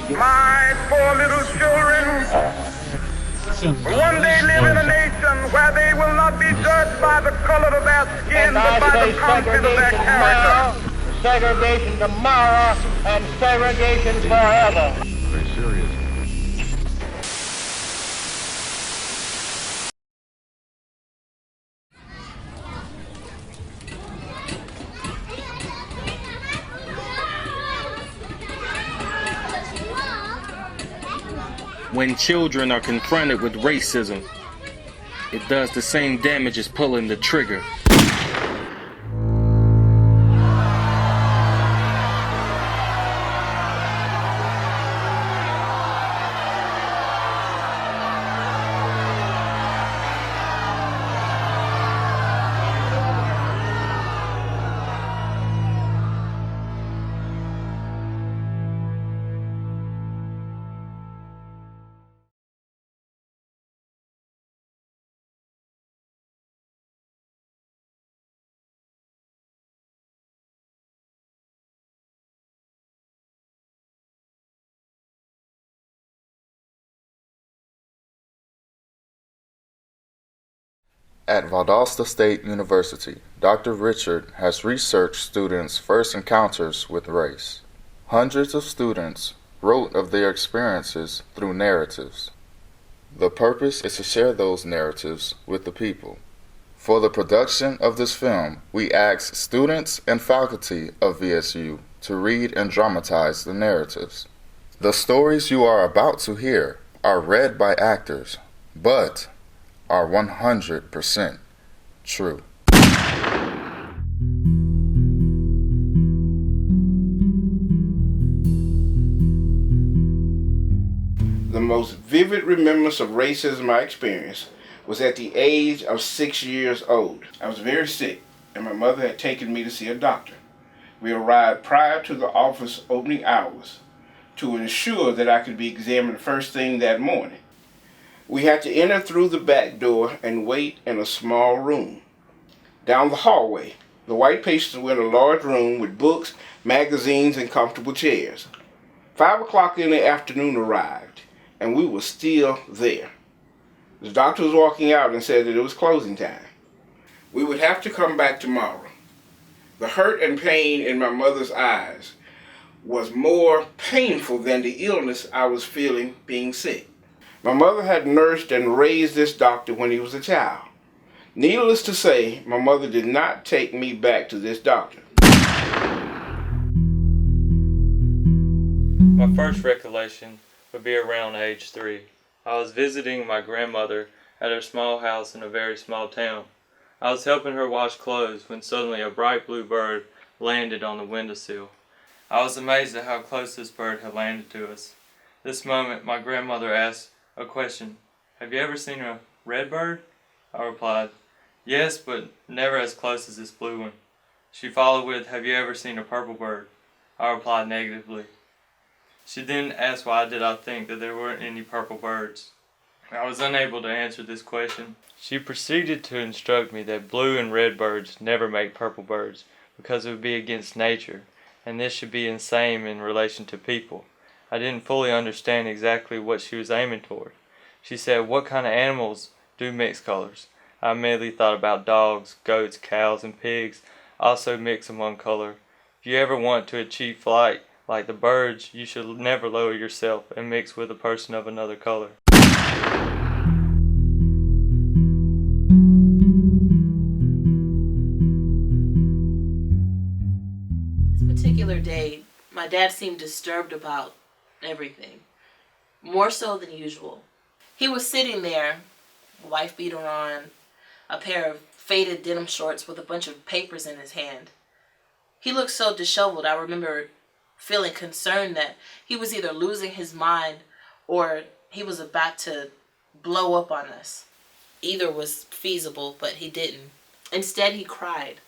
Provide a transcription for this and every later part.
My poor little children will one day live in a nation where they will not be judged by the color of their skin, but by the content of their character. Segregation tomorrow and segregation forever. Very serious. When children are confronted with racism, it does the same damage as pulling the trigger. At Valdosta State University, Dr. Richard has researched students' first encounters with race. Hundreds of students wrote of their experiences through narratives. The purpose is to share those narratives with the people. For the production of this film, we asked students and faculty of VSU to read and dramatize the narratives. The stories you are about to hear are read by actors, but are 100% true. The most vivid remembrance of racism I experienced was at the age of 6 years old. I was very sick, and my mother had taken me to see a doctor. We arrived prior to the office opening hours to ensure that I could be examined first thing that morning. We had to enter through the back door and wait in a small room. Down the hallway, the white patients were in a large room with books, magazines, and comfortable chairs. 5 o'clock in the afternoon arrived, and we were still there. The doctor was walking out and said that it was closing time. We would have to come back tomorrow. The hurt and pain in my mother's eyes was more painful than the illness I was feeling being sick. My mother had nursed and raised this doctor when he was a child. Needless to say, my mother did not take me back to this doctor. My first recollection would be around age 3. I was visiting my grandmother at her small house in a very small town. I was helping her wash clothes when suddenly a bright blue bird landed on the windowsill. I was amazed at how close this bird had landed to us. This moment, my grandmother asked a question. "Have you ever seen a red bird?" I replied, "Yes, but never as close as this blue one." She followed with, "Have you ever seen a purple bird?" I replied negatively. She then asked why did I think that there weren't any purple birds. I was unable to answer this question. She proceeded to instruct me that blue and red birds never make purple birds because it would be against nature, and this should be insane in relation to people. I didn't fully understand exactly what she was aiming toward. She said, "What kind of animals do mix colors?" I immediately thought about dogs, goats, cows, and pigs also mix in one color. If you ever want to achieve flight like the birds, you should never lower yourself and mix with a person of another color. This particular day, my dad seemed disturbed about everything, more so than usual. He was sitting there, a wife beater on, a pair of faded denim shorts with a bunch of papers in his hand. He looked so disheveled. I remember feeling concerned that he was either losing his mind or he was about to blow up on us. Either was feasible, but he didn't. Instead, he cried.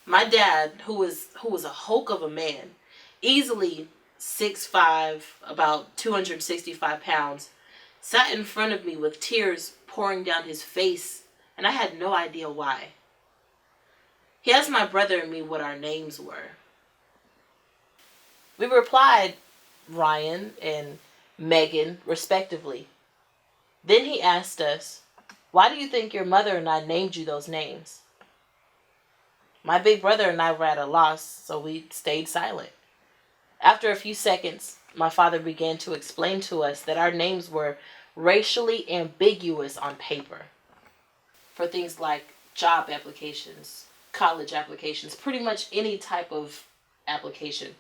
My dad, who was a hulk of a man, easily 6'5", about 265 pounds, sat in front of me with tears pouring down his face, and I had no idea why. He asked my brother and me what our names were. We replied Ryan and Megan, respectively. Then he asked us, "Why do you think your mother and I named you those names?" My big brother and I were at a loss, so we stayed silent. After a few seconds, my father began to explain to us that our names were racially ambiguous on paper for things like job applications, college applications, pretty much any type of application,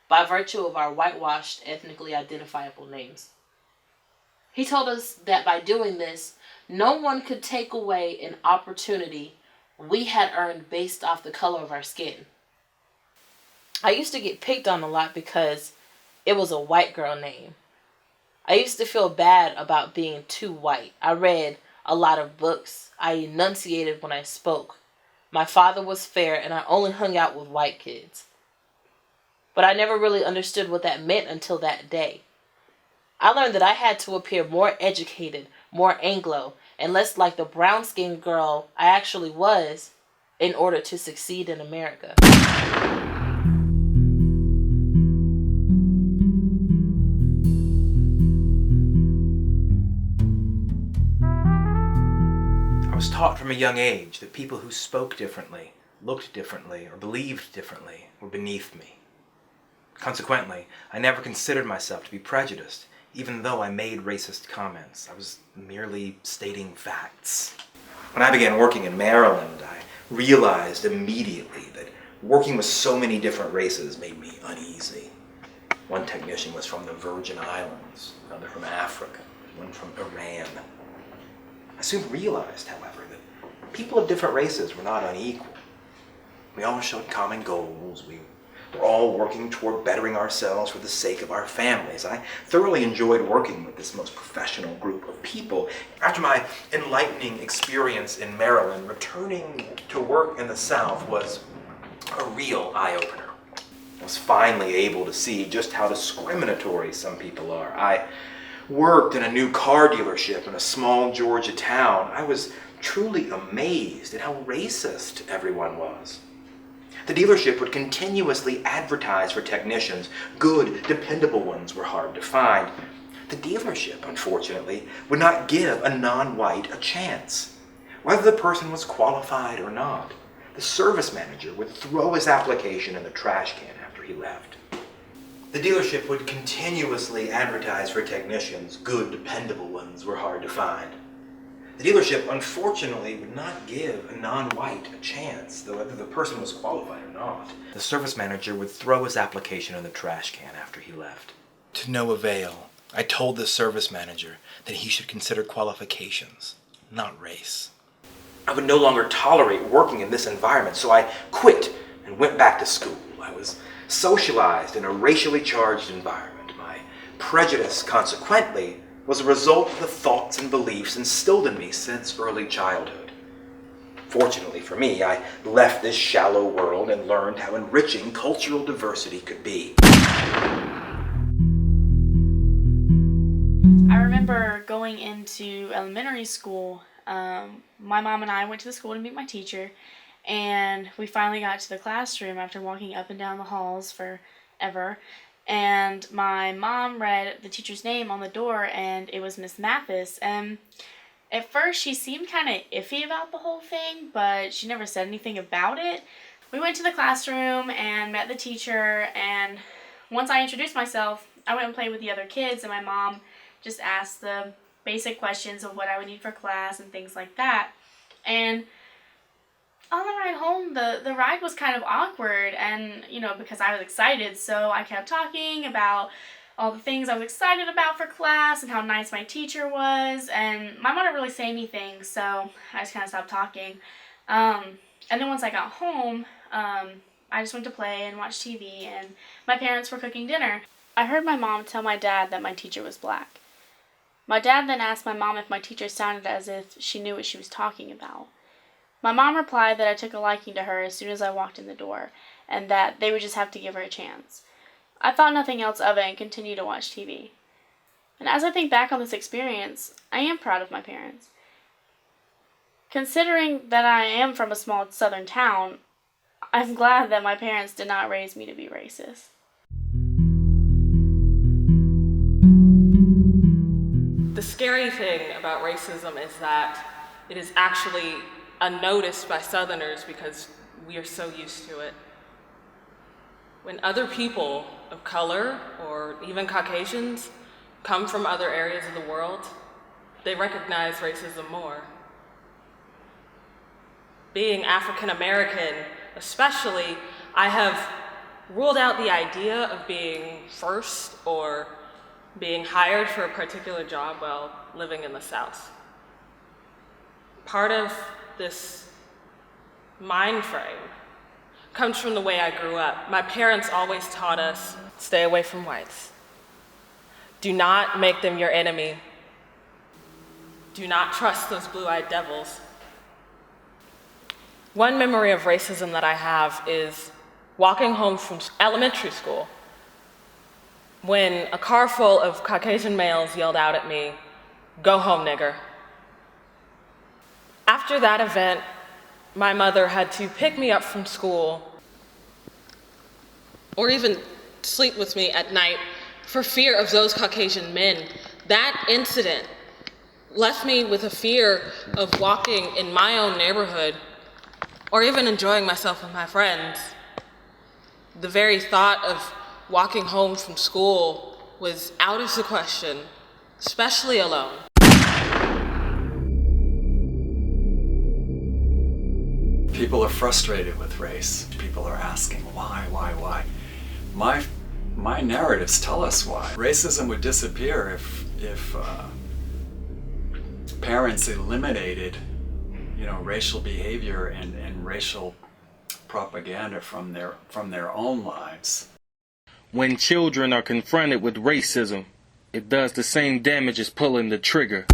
by virtue of our whitewashed, ethnically identifiable names. He told us that by doing this, no one could take away an opportunity we had earned based off the color of our skin. I used to get picked on a lot because it was a white girl name. I used to feel bad about being too white. I read a lot of books. I enunciated when I spoke. My father was fair and I only hung out with white kids. But I never really understood what that meant until that day. I learned that I had to appear more educated, more Anglo, and less like the brown-skinned girl I actually was in order to succeed in America. I was taught from a young age that people who spoke differently, looked differently, or believed differently were beneath me. Consequently, I never considered myself to be prejudiced, even though I made racist comments. I was merely stating facts. When I began working in Maryland, I realized immediately that working with so many different races made me uneasy. One technician was from the Virgin Islands, another from Africa, one from Iran. I soon realized, however, that people of different races were not unequal. We all showed common goals. We were all working toward bettering ourselves for the sake of our families. I thoroughly enjoyed working with this most professional group of people. After my enlightening experience in Maryland, returning to work in the South was a real eye-opener. I was finally able to see just how discriminatory some people are. I worked in a new car dealership in a small Georgia town. I was truly amazed at how racist everyone was. The dealership would continuously advertise for technicians. Good, dependable ones were hard to find. The dealership, unfortunately, would not give a non-white a chance. Whether the person was qualified or not, the service manager would throw his application in the trash can after he left. The dealership would continuously advertise for technicians. Good, dependable ones were hard to find. The dealership, unfortunately, would not give a non-white a chance, though whether the person was qualified or not. The service manager would throw his application in the trash can after he left. To no avail, I told the service manager that he should consider qualifications, not race. I would no longer tolerate working in this environment, so I quit and went back to school. I was socialized in a racially charged environment. My prejudice, consequently, was a result of the thoughts and beliefs instilled in me since early childhood. Fortunately for me, I left this shallow world and learned how enriching cultural diversity could be. I remember going into elementary school. My mom and I went to the school to meet my teacher, and we finally got to the classroom after walking up and down the halls forever. And my mom read the teacher's name on the door, and it was Miss Mathis. And at first she seemed kind of iffy about the whole thing, but she never said anything about it. We went to the classroom and met the teacher, and once I introduced myself, I went and played with the other kids, and my mom just asked the basic questions of what I would need for class and things like that. And on the ride home, the ride was kind of awkward, and, because I was excited, so I kept talking about all the things I was excited about for class and how nice my teacher was, and my mom didn't really say anything, so I just kind of stopped talking. And then once I got home, I just went to play and watch TV, and my parents were cooking dinner. I heard my mom tell my dad that my teacher was black. My dad then asked my mom if my teacher sounded as if she knew what she was talking about. My mom replied that I took a liking to her as soon as I walked in the door, and that they would just have to give her a chance. I thought nothing else of it and continued to watch TV. And as I think back on this experience, I am proud of my parents. Considering that I am from a small southern town, I'm glad that my parents did not raise me to be racist. The scary thing about racism is that it is actually unnoticed by Southerners because we are so used to it. When other people of color, or even Caucasians, come from other areas of the world, they recognize racism more. Being African American, especially, I have ruled out the idea of being first or being hired for a particular job while living in the South. Part of this mind frame comes from the way I grew up. My parents always taught us, stay away from whites. Do not make them your enemy. Do not trust those blue-eyed devils. One memory of racism that I have is walking home from elementary school when a car full of Caucasian males yelled out at me, "Go home, nigger." After that event, my mother had to pick me up from school or even sleep with me at night for fear of those Caucasian men. That incident left me with a fear of walking in my own neighborhood or even enjoying myself with my friends. The very thought of walking home from school was out of the question, especially alone. People are frustrated with race. People are asking why? My narratives tell us why. Racism would disappear if parents eliminated, racial behavior and racial propaganda from their own lives. When children are confronted with racism, it does the same damage as pulling the trigger.